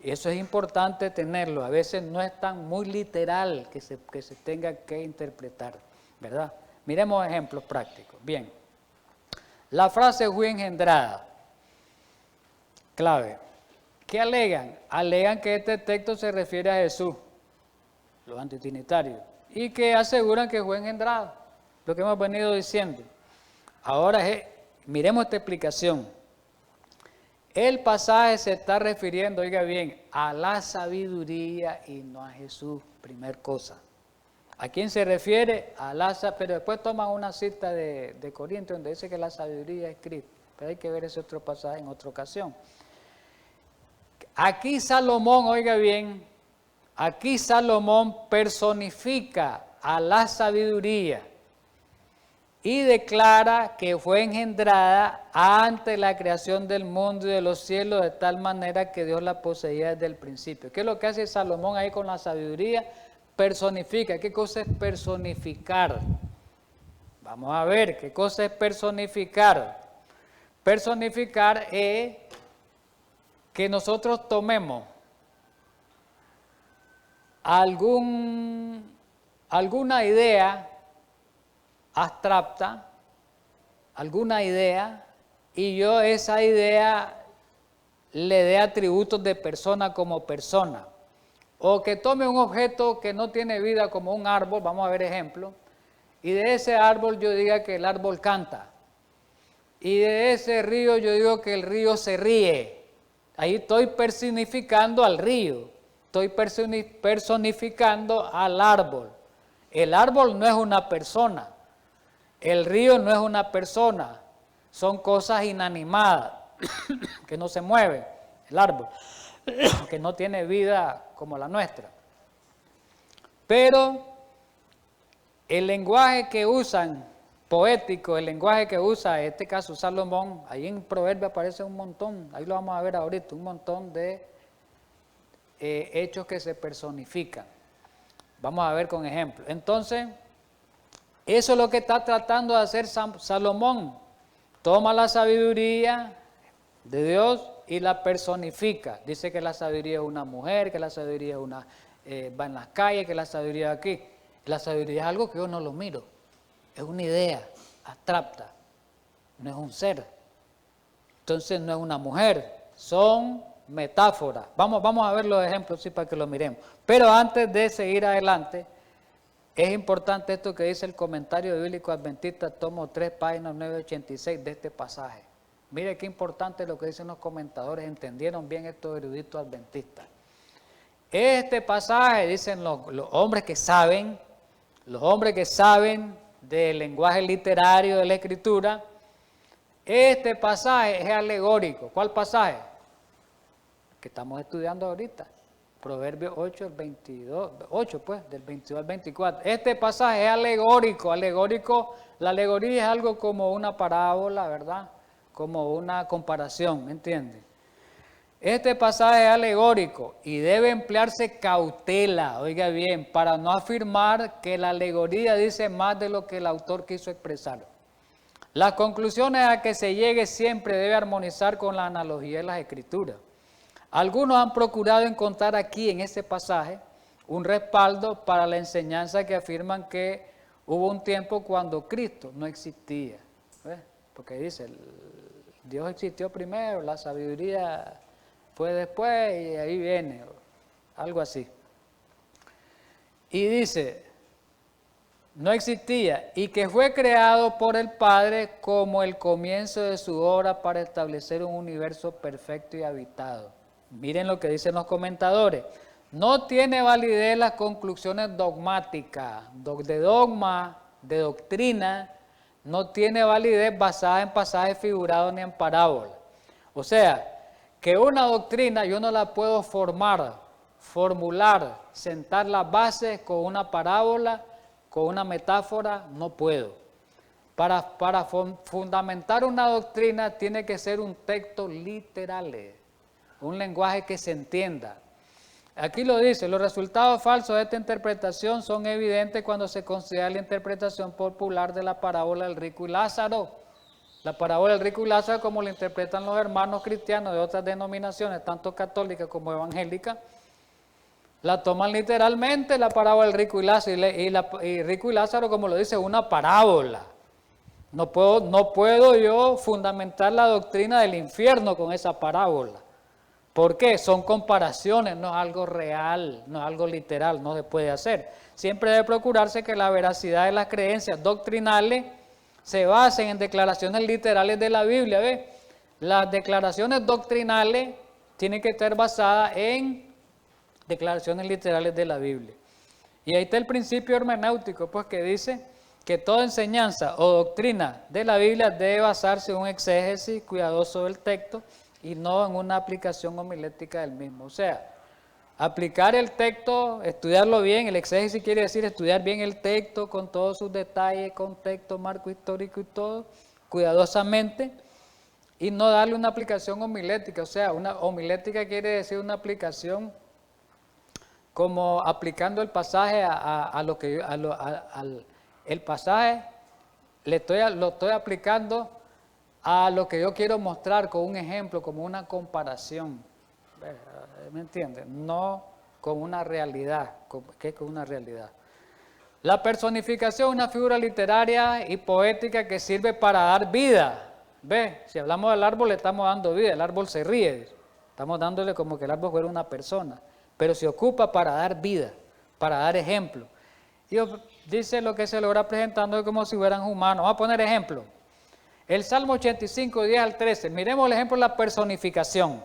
Y eso es importante tenerlo, a veces no es tan muy literal que se tenga que interpretar, ¿verdad? Miremos ejemplos prácticos. Bien, la frase fui engendrada, clave. ¿Qué alegan? Alegan que este texto se refiere a Jesús, los antitrinitarios, y que aseguran que fue engendrado, lo que hemos venido diciendo. Ahora miremos esta explicación. El pasaje se está refiriendo, oiga bien, a la sabiduría y no a Jesús, primer cosa. ¿A quién se refiere? A la sabiduría, pero después toman una cita de Corintios donde dice que la sabiduría es Cristo, pero hay que ver ese otro pasaje en otra ocasión. Aquí Salomón, oiga bien, aquí Salomón personifica a la sabiduría y declara que fue engendrada antes de la creación del mundo y de los cielos, de tal manera que Dios la poseía desde el principio. ¿Qué es lo que hace Salomón ahí con la sabiduría? Personifica. ¿Qué cosa es personificar? Vamos a ver, ¿qué cosa es personificar? Personificar es que nosotros tomemos alguna idea abstracta, alguna idea, y yo esa idea le dé atributos de persona como persona. O que tome un objeto que no tiene vida como un árbol, vamos a ver ejemplo, y de ese árbol yo diga que el árbol canta. Y de ese río yo digo que el río se ríe. Ahí estoy personificando al río, estoy personificando al árbol. El árbol no es una persona, el río no es una persona, son cosas inanimadas que no se mueven, el árbol, que no tiene vida como la nuestra. Pero el lenguaje que usan, poético, el lenguaje que usa, en este caso Salomón, ahí en Proverbios aparece un montón, ahí lo vamos a ver ahorita, un montón de hechos que se personifican. Vamos a ver con ejemplo. Entonces, eso es lo que está tratando de hacer Salomón. Toma la sabiduría de Dios y la personifica. Dice que la sabiduría es una mujer, que la sabiduría es una, va en las calles, que la sabiduría es aquí. La sabiduría es algo que yo no lo miro. Es una idea abstracta. No es un ser. Entonces no es una mujer. Son metáforas. Vamos a ver los ejemplos sí, para que lo miremos. Pero antes de seguir adelante, es importante esto que dice el comentario bíblico adventista, tomo 3, página 986 de este pasaje. Mire qué importante lo que dicen los comentadores, entendieron bien estos eruditos adventistas. Este pasaje, dicen los hombres que saben del lenguaje literario de la Escritura, este pasaje es alegórico. ¿Cuál pasaje? Que estamos estudiando ahorita. Proverbios 8, el 22, 8 pues, del 22 al 24. Este pasaje es alegórico. La alegoría es algo como una parábola, ¿verdad? Como una comparación, ¿me entiende? Este pasaje es alegórico y debe emplearse cautela, oiga bien, para no afirmar que la alegoría dice más de lo que el autor quiso expresar. Las conclusiones a que se llegue siempre debe armonizar con la analogía de las Escrituras. Algunos han procurado encontrar aquí en este pasaje un respaldo para la enseñanza que afirman que hubo un tiempo cuando Cristo no existía. ¿Ves? Porque dice, Dios existió primero, la sabiduría fue después y ahí viene, algo así. Y dice, no existía y que fue creado por el Padre como el comienzo de su obra para establecer un universo perfecto y habitado. Miren lo que dicen los comentadores. No tiene validez las conclusiones dogmáticas, de dogma, de doctrina, no tiene validez basada en pasajes figurados ni en parábolas. O sea, que una doctrina yo no la puedo formular, sentar las bases con una parábola, con una metáfora, no puedo. Para fundamentar una doctrina tiene que ser un texto literal. Un lenguaje que se entienda. Aquí lo dice, los resultados falsos de esta interpretación son evidentes cuando se considera la interpretación popular de la parábola del rico y Lázaro. La parábola del rico y Lázaro, como la interpretan los hermanos cristianos de otras denominaciones, tanto católicas como evangélicas, la toman literalmente la parábola del rico y Lázaro, y rico y Lázaro, como lo dice, una parábola. No puedo yo fundamentar la doctrina del infierno con esa parábola. ¿Por qué? Son comparaciones, no es algo real, no es algo literal, no se puede hacer. Siempre debe procurarse que la veracidad de las creencias doctrinales se basen en declaraciones literales de la Biblia. ¿Ves? Las declaraciones doctrinales tienen que estar basadas en declaraciones literales de la Biblia. Y ahí está el principio hermenéutico, pues que dice que toda enseñanza o doctrina de la Biblia debe basarse en un exégesis cuidadoso del texto, y no en una aplicación homilética del mismo. O sea, aplicar el texto, estudiarlo bien, el exégesis quiere decir estudiar bien el texto con todos sus detalles, contexto, marco histórico y todo, cuidadosamente, y no darle una aplicación homilética. O sea, una homilética quiere decir una aplicación como aplicando el pasaje el pasaje lo estoy aplicando a lo que yo quiero mostrar con un ejemplo, como una comparación. ¿Me entiendes? No con una realidad. ¿Qué es con una realidad? La personificación es una figura literaria y poética que sirve para dar vida. ¿Ves? Si hablamos del árbol, le estamos dando vida. El árbol se ríe. Estamos dándole como que el árbol fuera una persona. Pero se ocupa para dar vida, para dar ejemplo. Y dice lo que se logra presentando como si fueran humanos. Vamos a poner ejemplo. El Salmo 85, 10 al 13. Miremos el ejemplo de la personificación.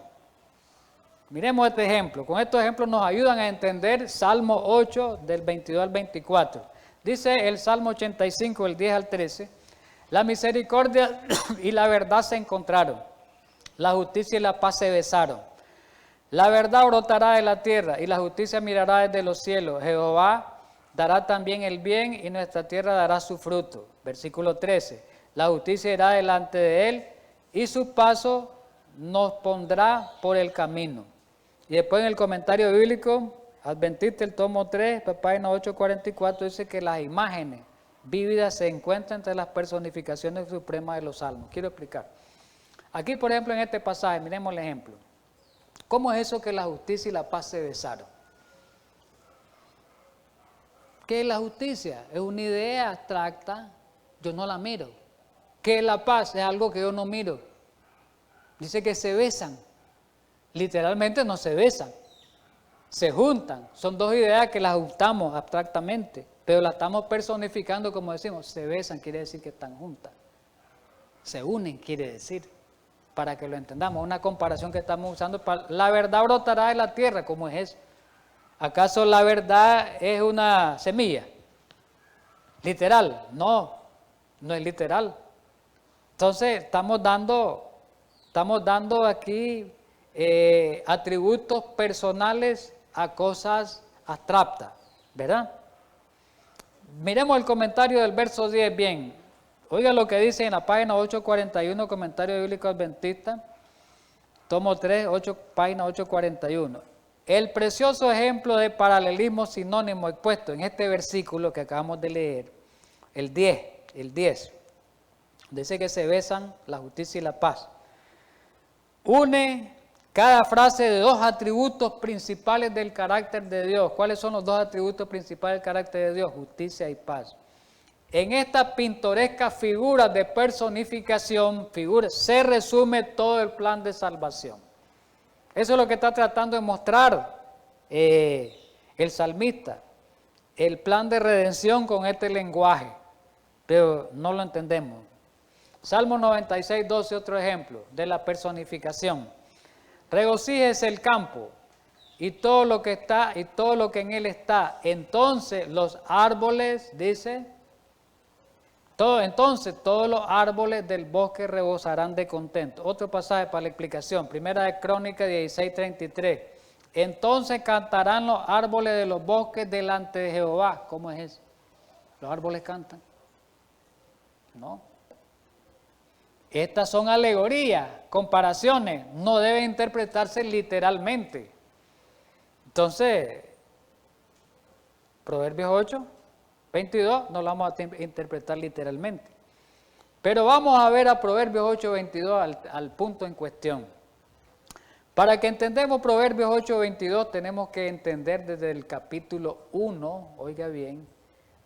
Miremos este ejemplo. Con estos ejemplos nos ayudan a entender Salmo 8, del 22 al 24. Dice el Salmo 85, del 10 al 13. La misericordia y la verdad se encontraron. La justicia y la paz se besaron. La verdad brotará de la tierra y la justicia mirará desde los cielos. Jehová dará también el bien y nuestra tierra dará su fruto. Versículo 13. La justicia irá delante de él y su paso nos pondrá por el camino. Y después en el comentario bíblico, Adventista, el tomo 3, página 844, dice que las imágenes vívidas se encuentran entre las personificaciones supremas de los salmos. Quiero explicar. Aquí, por ejemplo, en este pasaje, miremos el ejemplo. ¿Cómo es eso que la justicia y la paz se besaron? ¿Qué es la justicia? Es una idea abstracta, yo no la miro. ¿Qué es la paz? Es algo que yo no miro. Dice que se besan. Literalmente no se besan, se juntan. Son dos ideas que las juntamos abstractamente, pero las estamos personificando como decimos. Se besan quiere decir que están juntas. Se unen quiere decir, para que lo entendamos, una comparación que estamos usando. La verdad brotará de la tierra, ¿cómo es eso? ¿Acaso la verdad es una semilla? ¿Literal? No, no es literal. Entonces estamos dando aquí atributos personales a cosas abstractas, ¿verdad? Miremos el comentario del verso 10 bien. Oiga lo que dice en la página 841, comentario bíblico adventista, tomo 3, página 841. El precioso ejemplo de paralelismo sinónimo expuesto en este versículo que acabamos de leer, el 10, dice que se besan la justicia y la paz. Une cada frase de dos atributos principales del carácter de Dios. ¿Cuáles son los dos atributos principales del carácter de Dios? Justicia y paz. En esta pintoresca figura de personificación, se resume todo el plan de salvación. Eso es lo que está tratando de mostrar el salmista, el plan de redención con este lenguaje, pero no lo entendemos. Salmo 96, 12, otro ejemplo de la personificación. Regocíjese el campo y todo lo que está y todo lo que en él está. Entonces los árboles, dice, entonces todos los árboles del bosque rebosarán de contento. Otro pasaje para la explicación, Primera de Crónicas 16, 33. Entonces cantarán los árboles de los bosques delante de Jehová. ¿Cómo es eso? ¿Los árboles cantan? No. Estas son alegorías, comparaciones, no deben interpretarse literalmente. Entonces, Proverbios 8, 22, no lo vamos a interpretar literalmente. Pero vamos a ver a Proverbios 8, 22 al punto en cuestión. Para que entendamos Proverbios 8, 22, tenemos que entender desde el capítulo 1, oiga bien,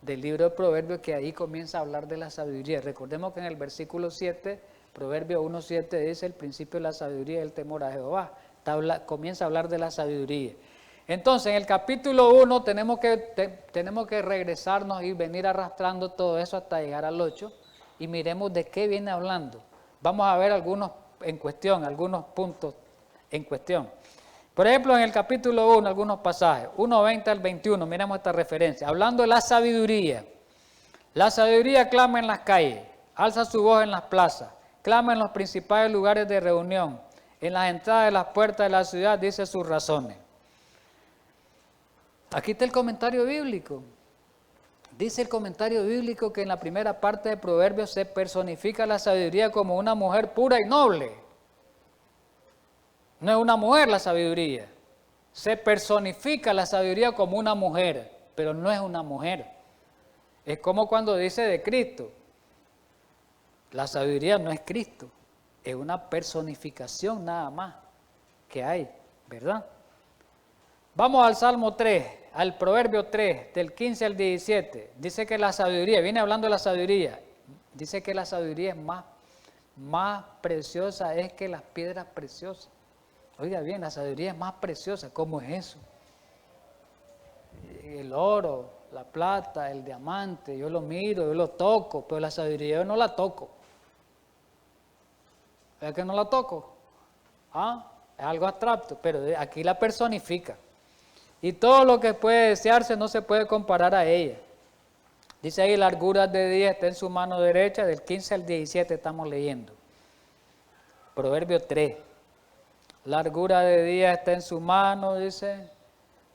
del libro de Proverbios, que ahí comienza a hablar de la sabiduría. Recordemos que en el versículo 7, Proverbios 1, 7 dice el principio de la sabiduría y el temor a Jehová. Comienza a hablar de la sabiduría. Entonces, en el capítulo 1 tenemos que regresarnos y venir arrastrando todo eso hasta llegar al 8 y miremos de qué viene hablando. Vamos a ver algunos puntos en cuestión. Por ejemplo, en el capítulo 1, algunos pasajes, 1:20 al 21, miremos esta referencia. Hablando de la sabiduría clama en las calles, alza su voz en las plazas, clama en los principales lugares de reunión, en las entradas de las puertas de la ciudad, dice sus razones. Aquí está el comentario bíblico. Dice el comentario bíblico que en la primera parte de Proverbios se personifica la sabiduría como una mujer pura y noble. No es una mujer la sabiduría. Se personifica la sabiduría como una mujer, pero no es una mujer. Es como cuando dice de Cristo. La sabiduría no es Cristo, es una personificación nada más que hay, ¿verdad? Vamos al Salmo 3, al Proverbio 3, del 15 al 17. Dice que la sabiduría, viene hablando de la sabiduría, dice que la sabiduría es más preciosa es que las piedras preciosas. Oiga bien, la sabiduría es más preciosa. ¿Cómo es eso? El oro, la plata, el diamante, yo lo miro, yo lo toco, pero la sabiduría yo no la toco. ¿Es que no la toco? Es algo abstracto, pero aquí la personifica. Y todo lo que puede desearse no se puede comparar a ella. Dice ahí, larguras de día está en su mano derecha, del 15 al 17 estamos leyendo. Proverbio 3. Largura de día está en su mano, dice,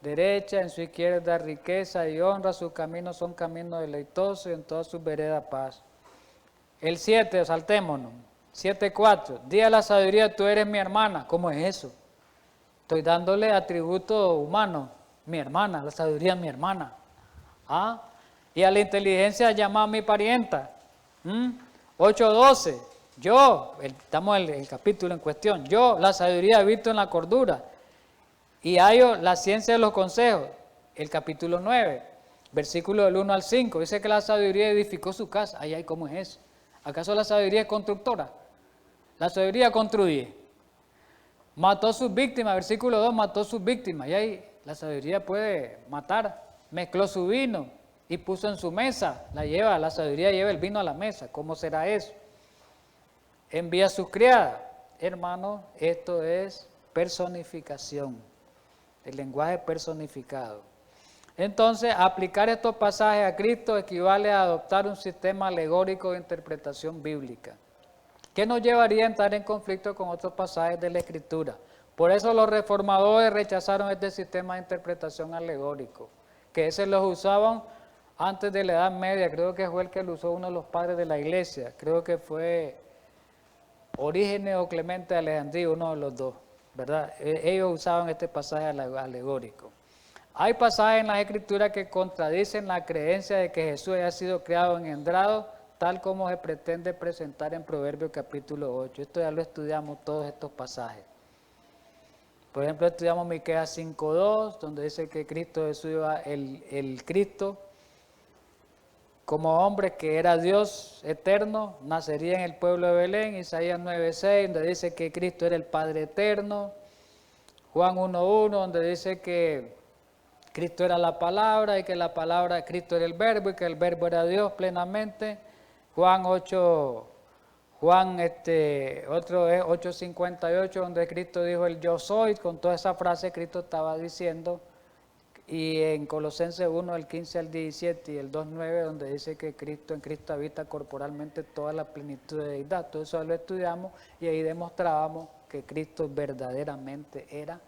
derecha, en su izquierda riqueza y honra, sus caminos son caminos deleitosos y en todas sus veredas paz. El 7, saltémonos, 7:4, di a la sabiduría, tú eres mi hermana. ¿Cómo es eso? Estoy dándole atributos humanos. mi hermana, la sabiduría es mi hermana. ¿Ah? Y a la inteligencia llama a mi parienta. 8:12, yo, estamos en el capítulo en cuestión, yo, la sabiduría habito en la cordura, y hallo la ciencia de los consejos, el capítulo 9, versículo del 1 al 5, dice que la sabiduría edificó su casa. Ay, ¿cómo es eso? ¿Acaso la sabiduría es constructora? La sabiduría construye. Mató a sus víctimas, versículo 2, mató a sus víctimas. Y ahí la sabiduría puede matar. Mezcló su vino y puso en su mesa. La sabiduría lleva el vino a la mesa. ¿Cómo será eso? Envía a sus criadas. Hermano, esto es personificación. El lenguaje personificado. Entonces, aplicar estos pasajes a Cristo equivale a adoptar un sistema alegórico de interpretación bíblica, que nos llevaría a entrar en conflicto con otros pasajes de la Escritura. Por eso los reformadores rechazaron este sistema de interpretación alegórico, que ese los usaban antes de la Edad Media. Creo que fue el que lo usó uno de los padres de la iglesia, creo que fue Orígenes o Clemente de Alejandría, uno de los dos, ¿verdad? Ellos usaban este pasaje alegórico. Hay pasajes en las Escrituras que contradicen la creencia de que Jesús haya sido creado engendrado, tal como se pretende presentar en Proverbios capítulo 8. Esto ya lo estudiamos todos estos pasajes. Por ejemplo, estudiamos Miqueas 5:2, donde dice que Cristo Jesús iba, el Cristo, como hombre que era Dios eterno, nacería en el pueblo de Belén. Isaías 9:6, donde dice que Cristo era el Padre eterno. Juan 1:1, donde dice que Cristo era la palabra y que la palabra, Cristo era el verbo y que el verbo era Dios plenamente. Juan 8:58, donde Cristo dijo el yo soy. Con toda esa frase Cristo estaba diciendo. Y en Colosenses 1, del 15 al 17 y el 2:9, donde dice que en Cristo habita corporalmente toda la plenitud de deidad. Todo eso lo estudiamos y ahí demostrábamos que Cristo verdaderamente era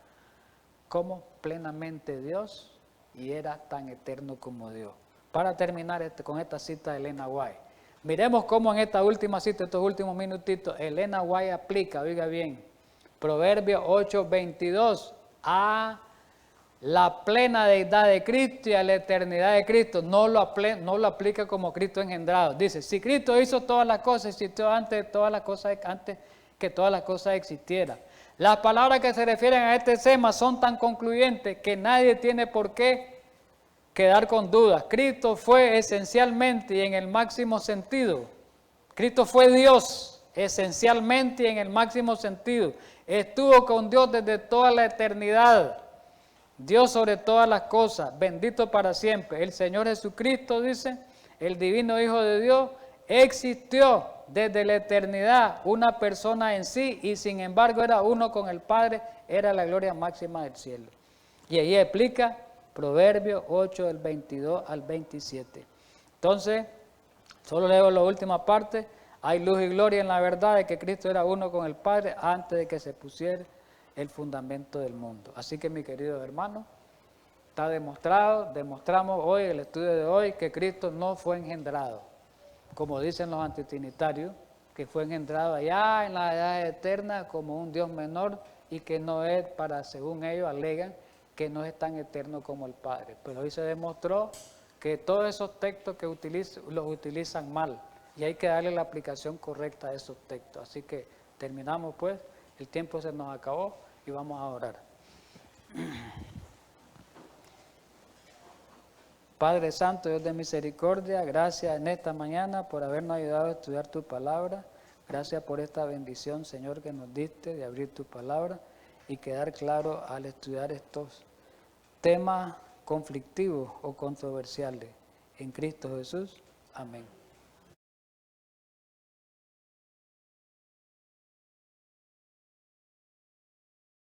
como plenamente Dios y era tan eterno como Dios. Para terminar con esta cita de Elena White, miremos cómo en esta última cita, estos últimos minutitos, Elena White aplica, oiga bien, Proverbios 8:22 a la plena deidad de Cristo y a la eternidad de Cristo. No lo aplica como Cristo engendrado. Dice, si Cristo hizo todas las cosas, existió antes que todas las cosas existieran. Las palabras que se refieren a este tema son tan concluyentes que nadie tiene por qué quedar con dudas. Cristo fue esencialmente y en el máximo sentido. Cristo fue Dios esencialmente y en el máximo sentido. Estuvo con Dios desde toda la eternidad. Dios sobre todas las cosas, bendito para siempre. El Señor Jesucristo, dice, el divino Hijo de Dios, existió desde la eternidad, una persona en sí, y sin embargo era uno con el Padre, era la gloria máxima del cielo. Y ahí explica Proverbios 8, del 22 al 27. Entonces, solo leo la última parte. Hay luz y gloria en la verdad de que Cristo era uno con el Padre antes de que se pusiera el fundamento del mundo. Así que, mi querido hermano, está demostramos hoy, el estudio de hoy, que Cristo no fue engendrado, como dicen los antitrinitarios, que fue engendrado allá en la edad eterna como un Dios menor y que no es, según ellos alegan, que no es tan eterno como el Padre. Pero hoy se demostró que todos esos textos que los utilizan mal y hay que darle la aplicación correcta a esos textos. Así que terminamos pues, el tiempo se nos acabó y vamos a orar. Padre Santo, Dios de misericordia, gracias en esta mañana por habernos ayudado a estudiar tu palabra. Gracias por esta bendición, Señor, que nos diste de abrir tu palabra y quedar claro al estudiar estos temas conflictivos o controversiales. En Cristo Jesús. Amén.